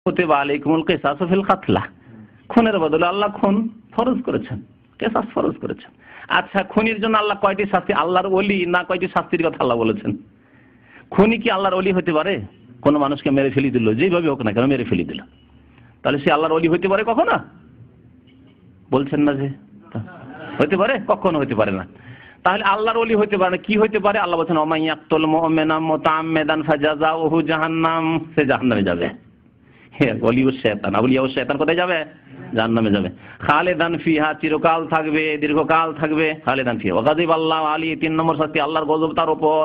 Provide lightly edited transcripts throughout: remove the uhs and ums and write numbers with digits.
কুতিবা আলাইকুমুল কিসাসু ফিল কাতলা, খুনের বদলে আল্লাহ খুন ফরজ করেছেন, কিসাস ফরজ করেছেন। আচ্ছা, খুনির জন্য আল্লাহ কয়টি শাস্তি, আল্লাহর ওলি না কয়টি শাস্তির কথা আল্লাহ বলেছেন? খুনি কি আল্লাহর ওলি হতে পারে? কোন মানুষকে মেরে ফেলি দিল, যেভাবে হোক না কেন মেরে ফেলি দিল, তাহলে সে আল্লাহর ওলি হতে পারে কখনো? বলছেন না যে হতে পারে, কখনো হতে পারে না। তাহলে আল্লাহর ওলি হতে পারে না, কি হতে পারে? আল্লাহ বলেছেন ওয়া মান ইয়াকতুল মুমিনা মুতাআম্মিদান ফাজাযাউহু জাহান্নাম, সে জাহান্নামে যাবে। হ্যাঁ, ওলিউস শয়তান, আউলিয়াউস শয়তান কোথায় যাবে? জাহান্নামে যাবে। খালিদান ফিহা, চিরকাল থাকবে, দীর্ঘকাল থাকবে। খালিদান ফিহা ওয়া গাযিবাল্লাহু আলাইহি, 3 নম্বর শাস্তি আল্লাহর গজব তার উপর।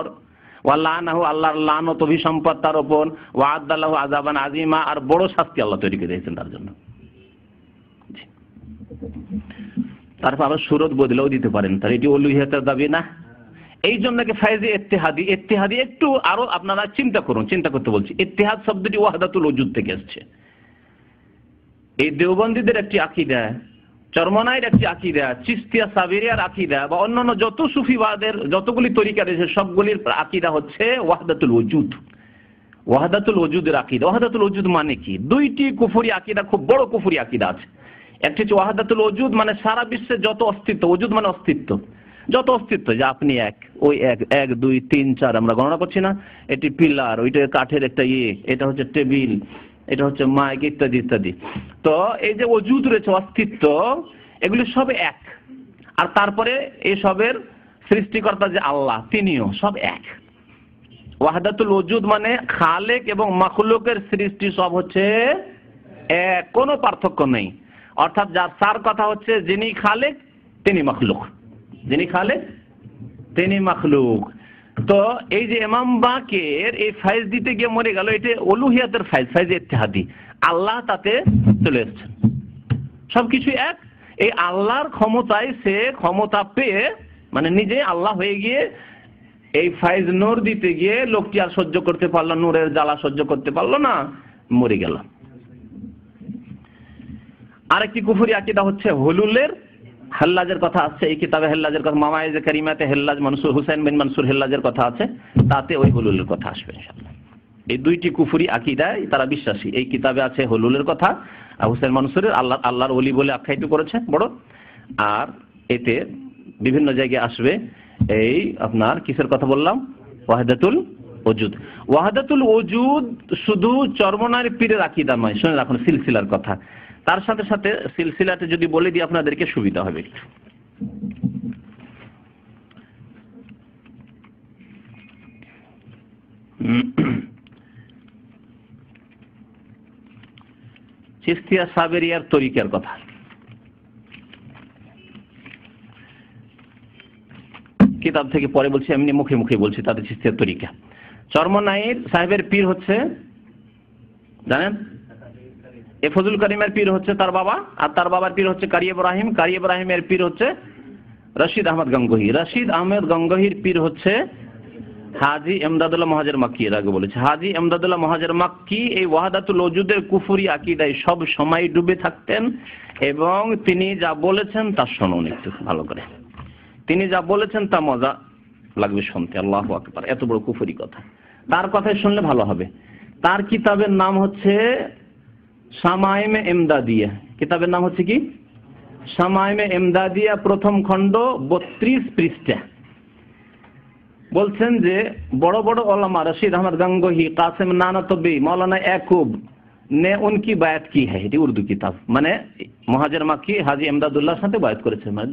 ওয়া লানাহু, আল্লাহর লানত অভিসম্পাত তার উপর। ওয়া আদাল্লাহু আযাবান আযীমা, আর বড় শাস্তি আল্লাহ তৈরি করে দিয়েছেন তার জন্য। তারপর আবার সুরত বদলেও দিতে পারেন, তার এটি উলুহিয়াতের দাবি না। এই জন্য ফায়েজে ইত্তেহাদি, ইত্তেহাদি একটু আরো আপনারা চিন্তা করুন, চিন্তা করতে বলছি। ইত্তেহাদ শব্দটি ওয়াহদাতুল ওজুদ থেকে এসেছে। এই দেওবন্দীদের একটি আকীদা, চরমনাইয়ের একটি আকীদা, চিশতিয়া সাবিরিয়ার আকীদা বা অন্যান্য যত সুফিবাদের যতগুলি তরিকা রয়েছে সবগুলির আকীদা হচ্ছে ওয়াহদাতুল ওজুদ। ওয়াহদাতুল ওজুদের আকীদা। ওয়াহদাতুল ওজুদ মানে কি? দুইটি কুফরি আকীদা, খুব বড় কুফরি আকীদা আছে। একটি হচ্ছে ওয়াহদাতুল ওজুদ, মানে সারা বিশ্বে যত অস্তিত্ব, ওজুদ মানে অস্তিত্ব, যত অস্তিত্ব, যে আপনি এক, ওই এক, 1 2 3 4 আমরা গণনা করছি না, এটি পিলার, ওইটা কাঠের একটা এটা হচ্ছে টেবিল, এটা হচ্ছে মাইক, ইত্যাদি ইত্যাদি। তো এই যে ওজুদ রয়েছে, অস্তিত্ব, এগুলি সব এক। আর তারপরে এই সবের সৃষ্টিকর্তা যে আল্লাহ, তিনিও সব এক। ওয়াহদাতুল ওজুদ মানে খালেক এবং মাখলুকের সৃষ্টি সব হচ্ছে এক, কোনো পার্থক্য নেই। অর্থাৎ যার সার কথা হচ্ছে যিনি খালেক তিনি মাখলুক, যিনি খালেক তিনি মাখলুক। তো এই যে ইমাম বাকের এই ফাইজ দিতে গিয়ে মরে গেল, এটা উলুহিয়াতের ফাইজ, ফাইজ ইত্তেহাদি। আল্লাহ তাতে চলে এসেছেন, সবকিছু এক। এই আল্লাহর ক্ষমতায় সে ক্ষমতা পেয়ে, মানে নিজে আল্লাহ হয়ে গিয়ে এই ফাইজ নূর দিতে গিয়ে লোকটি আর সহ্য করতে পারলো, নূরের জ্বালা সহ্য করতে পারলো না, মরে গেল। আরেকটি কুফরি আকীদা হচ্ছে হুলুলের, হেল্লাজের কথা আছে এই কিতাবে, হেল্লাজের কথা মাওয়াইজে কারিমাতে হেল্লাজ মনসুর, হুসাইন বিন মনসুর হেল্লাজের কথা আছে, তাতে ওই হুলুলের কথা আসবে ইনশাআল্লাহ। এই দুইটি কুফরি আকীদায় তারা বিশ্বাসী। এই কিতাবে আছে হুলুলের কথা, আর হুসাইন মনসুরের আল্লাহর ওলি বলে আখ্যায়িত করেছে বড়। আর এতে বিভিন্ন জায়গায় আসবে এই আপনার কিসের কথা বললাম? ওয়াহদাতুল ওজুদ। ওয়াহদাতুল ওজুদ শুধু চরমনার পীরের আকীদা নয়, শুনে রাখুন সিলসিলার কথা। তার সাথে সাথে সিলসিলাতে যদি বলে দিই আপনাদেরকে সুবিধা হবে একটু। চিশতিয়া সাবেরিয়ার তরিকার কথা। কিতাব থেকে পরে বলছি, এমনি মুখে মুখে বলছি তাদের চিশতিয়ার তরিকা। চরমনাইর সাহেবের পীর হচ্ছে জানেন, এ ফজল করিমের পীর হচ্ছে তার বাবা, আর তার বাবার পীর হচ্ছে কারি ইব্রাহিম, কারি ইব্রাহিমের পীর হচ্ছে রশিদ আহমদ গঙ্গোহী, রশিদ আহমদ গঙ্গোহীর পীর হচ্ছে হাজী এমদাদুল্লাহ মহাজের মাক্কি। এর আগে বলেছে হাজী এমদাদুল্লাহ মহাজের মাক্কি এই ওয়াহদাতুল ওজুদের কুফরি আকীদায় সব সময় ডুবে থাকতেন, এবং তিনি যা বলেছেন তা শুনুন একটু ভালো করে। তিনি যা বলেছেন তা মজা লাগবে শুনতে। আল্লাহু আকবার, এত বড় কুফরি কথা, তার কথাই শুনলে ভালো হবে। তার কিতাবের নাম হচ্ছে শামাইমে এমদাদিয়া। কিতাবের নাম হচ্ছে কি? শামাইমে এমদাদিয়া, প্রথম খণ্ড, 32 পৃষ্ঠা। বলছেন যে বড় বড় ওলামা রশিদ আহমদ গঙ্গোহী, কাসেম নানাতবী, মৌলানা ইয়াকুব ने उनकी बायत की है। এটি উর্দু কিতাব, মানে মহাজের মাক্কি হাজী এমদাদুল্লাহর সাথে বায়াত করেছে, মানে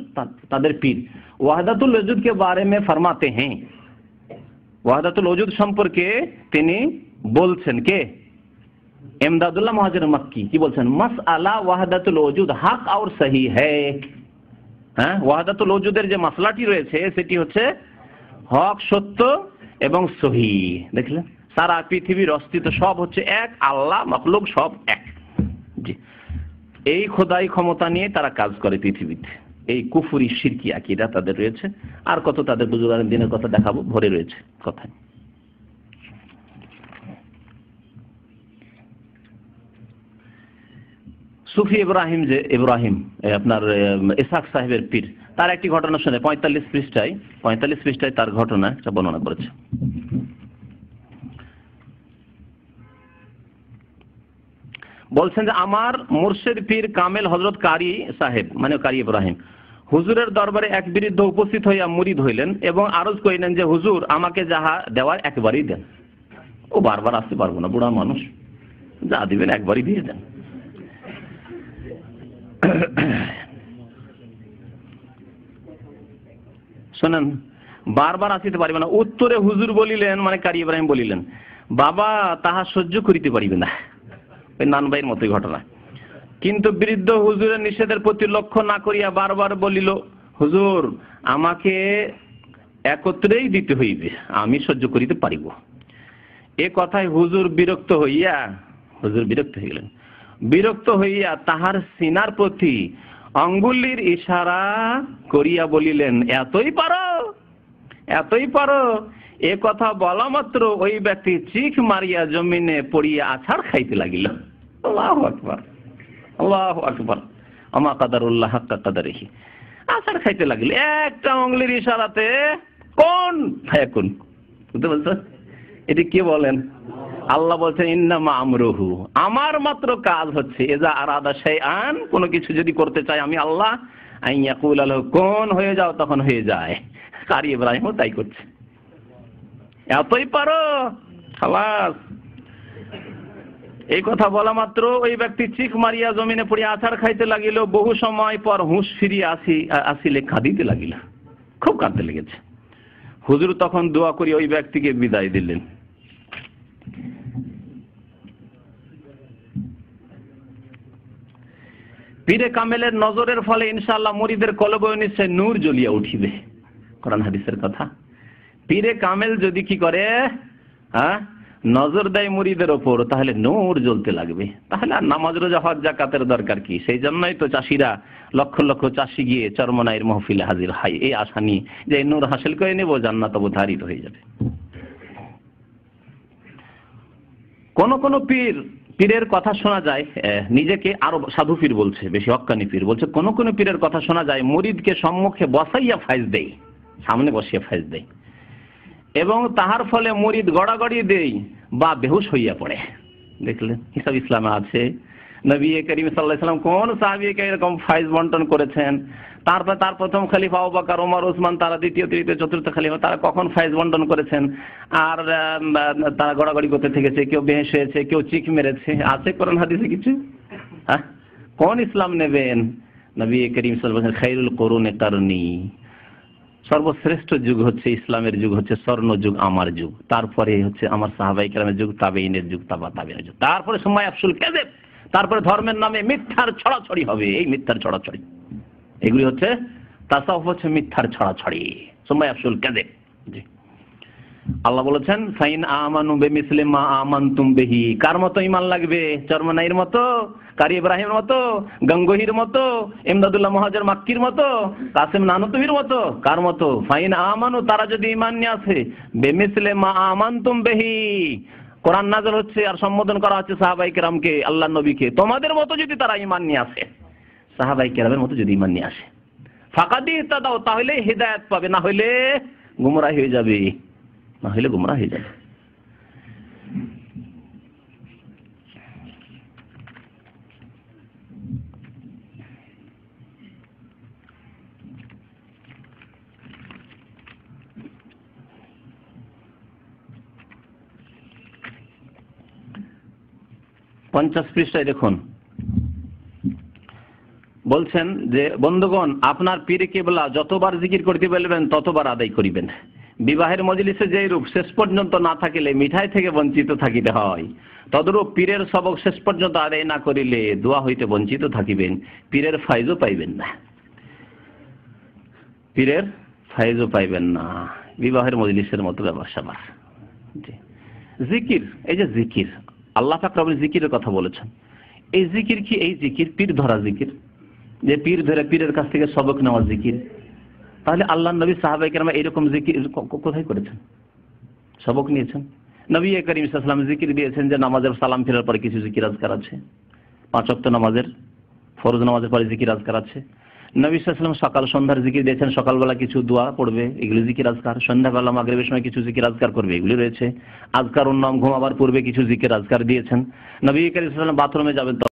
তাদের পীর। ওয়াহদাতুল ওজুদ के बारे में फरमाते हैं, ওয়াহদাতুল ওজুদ সম্পর্কে তিনি বলছেন কে? এমদাদুল্লাহ মহাজের মাক্কি। কি বলছেন? মাসআলা ওয়াহদাতুল ওজুদ হক और सही है। হ্যাঁ, ওয়াহদাতুল ওজুদের যে মাসলাটি রয়েছে সেটি হচ্ছে হক, সত্য এবং সহি। দেখলেন, সারা পৃথিবীর অস্তিত্ব সব হচ্ছে এক, আল্লাহ মাখলুক সব এক। জি, এই খোদাই ক্ষমতা নিয়ে তারা কাজ করে পৃথিবীতে। এই কুফরি শিরকি আকীদা তাদের রয়েছে। আর কত তাদের বুজুর্গের দিনের কথা দেখাবো, ভরে রয়েছে কথায়। সুফি ইব্রাহিম, যে ইব্রাহিম আপনার ইসহাক সাহেবের পীর, তার একটি ঘটনা শুনে 45 পৃষ্ঠায় তার ঘটনা একটা বর্ণনা করেছে। বলছেন যে আমার মুর্শিদ পীর কামেল হযরত কারি সাহেব মানে কারি ইব্রাহিম হুজুরের দরবারে এক বৃদ্ধ উপস্থিত হইয়া মুরিদ হইলেন এবং আরজ করিলেন যে হুজুর আমাকে যাহা দেওয়ার একবারই দেন। ও বারবার আসতে পারবো না, বুড়া মানুষ, যা দিবেন একবারই দিয়ে দেন। শোনেন, বারবার আসিতে পারিবে না। উত্তরে হুজুর বলিলেন মানে কারি ইব্রাহিম বলিলেন, বাবা তাহা সহ্য করিতে পারিবে না। ওই নানবাইয়ের মতোই ঘটনা। কিন্তু বৃদ্ধ হুজুরের নিষেধের প্রতি লক্ষ্য না করিয়া বারবার বলিল, হুজুর আমাকে একত্রেই দিতে হইবে, আমি সহ্য করিতে পারিব। এ কথায় হুজুর বিরক্ত হইলেন। বিরক্ত হইয়া তাহার সিনার প্রতি আঙ্গুলির ইশারা করিয়া বলিলেন, এতই পারো। এ কথা বলা মাত্র ওই ব্যক্তি চিখ মারিয়া জমিনে পড়িয়া আছাড় খাইতে লাগিল। আল্লাহু আকবার, আল্লাহু আকবার, আমা কাদারুল্লাহ হাক্কা কাদারিহি। আছাড় খাইতে লাগিল একটা আঙ্গুলির ইশারাতে। কোন ফায়াকুন, বুঝতে পারছো? এটি কে বলেন? আল্লাহ বলছেন ইন্নামা আমরুহু, আমার মাত্র কাজ হচ্ছে ইজা আরাদা শাইআন, কোনো কিছু যদি করতে চাই আমি আল্লাহ, আইয়াকুল লাহু কুন, হয়ে যাও, তখন হয়ে যায়। কারি ইব্রাহিমও তাই করছে। এতই পারো, খালাস। এই কথা বলা মাত্র ওই ব্যক্তি চিক মারিয়া জমিনে পড়ে আছাড় খাইতে লাগিল। বহু সময় পর হুঁশ ফিরিয়া আসিলে কাঁদিতে লাগিল, খুব কাঁদতে লেগেছে। হুজুর তখন দোয়া করি ওই ব্যক্তিকে বিদায় দিলেন। পীরে কামেলের নজরের ফলে ইনশাআল্লাহ মুরিদের কলবে নিশ্চয় নূর জ্বলিয়া উঠিবে, কোরআন হাদিসের কথা। পীরে কামেল যদি কি করে, নজর দেয় মুরিদের ওপর, তাহলে নূর জ্বলতে লাগবে। তাহলে আর নামাজ রোজা হজ যাকাতের দরকার কি? সেই জন্যই তো চাষিরা লক্ষ লক্ষ চাষি গিয়ে চরমনাইয়ের মাহফিলে হাজির হয়, এই আশা নিয়ে যে নূর হাসিল করে নেব, জান্নাত অবধারিত হয়ে যাবে। কোন কোন পীরের কথা শোনা যায়, নিজেকে আরো সাধু পীর বলছে, বেশি হক্কানি পীর বলছে, কোন কোন পীরের কথা শোনা যায় মুরিদকে সম্মুখে বসাইয়া ফাইজ দেয়, সামনে বসিয়ে ফাইজ দেয়, এবং তাহার ফলে মুরিদ গড়াগড়ি দেয় বা বেহুশ হইয়া পড়ে। দেখলেন, হিসাব ইসলামে আছে। নবী করিম সাল্লাল্লাহু আলাইহি ওয়াসাল্লাম কোন সাহাবীকে এরকম ফাইজ বন্টন করেছেন? তার প্রথম খলিফা আবু বকর, ওমর, ওসমান, তারা দ্বিতীয়, তৃতীয়, চতুর্থ খলিফা, তারা কখন ফাইজ বন্টন করেছেন? আর তারা গড়াগড়ি করতে থেকেছে, কেউ বেহুশ হয়েছে, কেউ চিক মেরেছে। আছে কোরআন হাদিসে কিছু? কোন ইসলাম নেবেন? নবী করিম সাল্লাল্লাহু আলাইহি ওয়াসাল্লাম খায়রুল কুরুনি কারনি, সর্বশ্রেষ্ঠ যুগ হচ্ছে ইসলামের যুগ, হচ্ছে স্বর্ণ যুগ, আমার যুগ। তারপরে হচ্ছে আমার সাহাবায়ে কেরামের যুগ, তাবেঈনের যুগ, তাবেঈনের যুগ। তারপরে সময় আফসুল কাযিব, তারপরে ধর্মের নামে মিথ্যার ছড়াছড়ি হবে। এই মিথ্যার ছড়াছড়ি, এগুলি হচ্ছে তাসাউফ, হচ্ছে মিথ্যার ছড়াছড়ি, সময় আফসুল কাযিব। জি, আল্লাহ বলেছেন ফাইন আমানু বিমিসলি মা আমানতুম বিহি। কার মতো ঈমান লাগবে? চরমনাইয়ের মতো, কারি ইব্রাহিমের মতো, গঙ্গোহীর মতো, ইমদাদুল্লাহ মুহাজির মাক্কির মতো, কাসিম নানুতুবির মতো? কার মতো? ফাইন আমানু, তারা যদি ঈমান নিয়ে আসে, বিমিসলি মা আমানতুম বিহি, কোরআন নাযিল হচ্ছে আর সম্বোধন করা হচ্ছে সাহাবায়ে কেরামকে, আল্লাহর নবীকে, তোমাদের মতো যদি তারা ঈমান নিয়ে আসে, সাহাবায়ে কেরামের মতো যদি ঈমান নিয়ে আসে, ফাকাদ ইহতাদাও, তাহলে হিদায়াত পাবে, না হইলে গুমরাহ হয়ে যাবে, না হইলে গুমরাহ হয়ে যাবে। পঞ্চাশ পৃষ্ঠায় দেখুন, বলছেন যে বন্ধুগণ, আপনার পীর কেবলা যতবার জিকির করতে বলবেন ততবার আদায় করিবেন। বিবাহের মজলিসে যেই রূপ শেষ পর্যন্ত না থাকিলে মিঠাই থেকে বঞ্চিত থাকিতে হয়, তদরূপ পীরের সবক শেষ পর্যন্ত আদায় না করিলে দোয়া হইতে বঞ্চিত থাকিবেন, পীরের ফায়জও পাইবেন না। পীরের ফায়জও পাইবেন না, বিবাহের মজলিসের মতো ব্যবসা। জিকির, এই যে জিকির, আল্লাহ পাক রব্বুল জিকিরের কথা বলেছেন। এই জিকির কি? এই জিকির পীর ধরা জিকির, যে পীর ধরে পীরের কাছ থেকে সবক নেওয়া জিকির। তাহলে আল্লাহ নবী সাহাবায়ে কেরাম এরকম জিকির কোথায় করেছেন? সবক নিয়েছেন। নবী করিম সাল্লাল্লাহু আলাইহি ওয়াসাল্লাম জিকির দিয়েছেন যে নামাজের সালাম ফেরার পরে কিছু জিকির আজকার আছে, 5 ওয়াক্ত নামাজের, ফরজ নামাজের পরে জিকির আজকার আছে। নবী সাল্লাল্লাহু আলাইহি ওয়াসাল্লাম সকাল সন্ধ্যার জিকির দিয়েছেন, সকালবেলা কিছু দোয়া পড়বে, এগুলি জিকির আজকার। সন্ধ্যাবেলা মাগরিবের সময় কিছু জিকির আজকার করবে, এগুলি রয়েছে। আজকার নাম ঘুমাবার পূর্বে কিছু জিকির আজকার দিয়েছেন। নবী করিম সাল্লাল্লাহু আলাইহি ওয়াসাল্লাম বাথরুমে যাবেন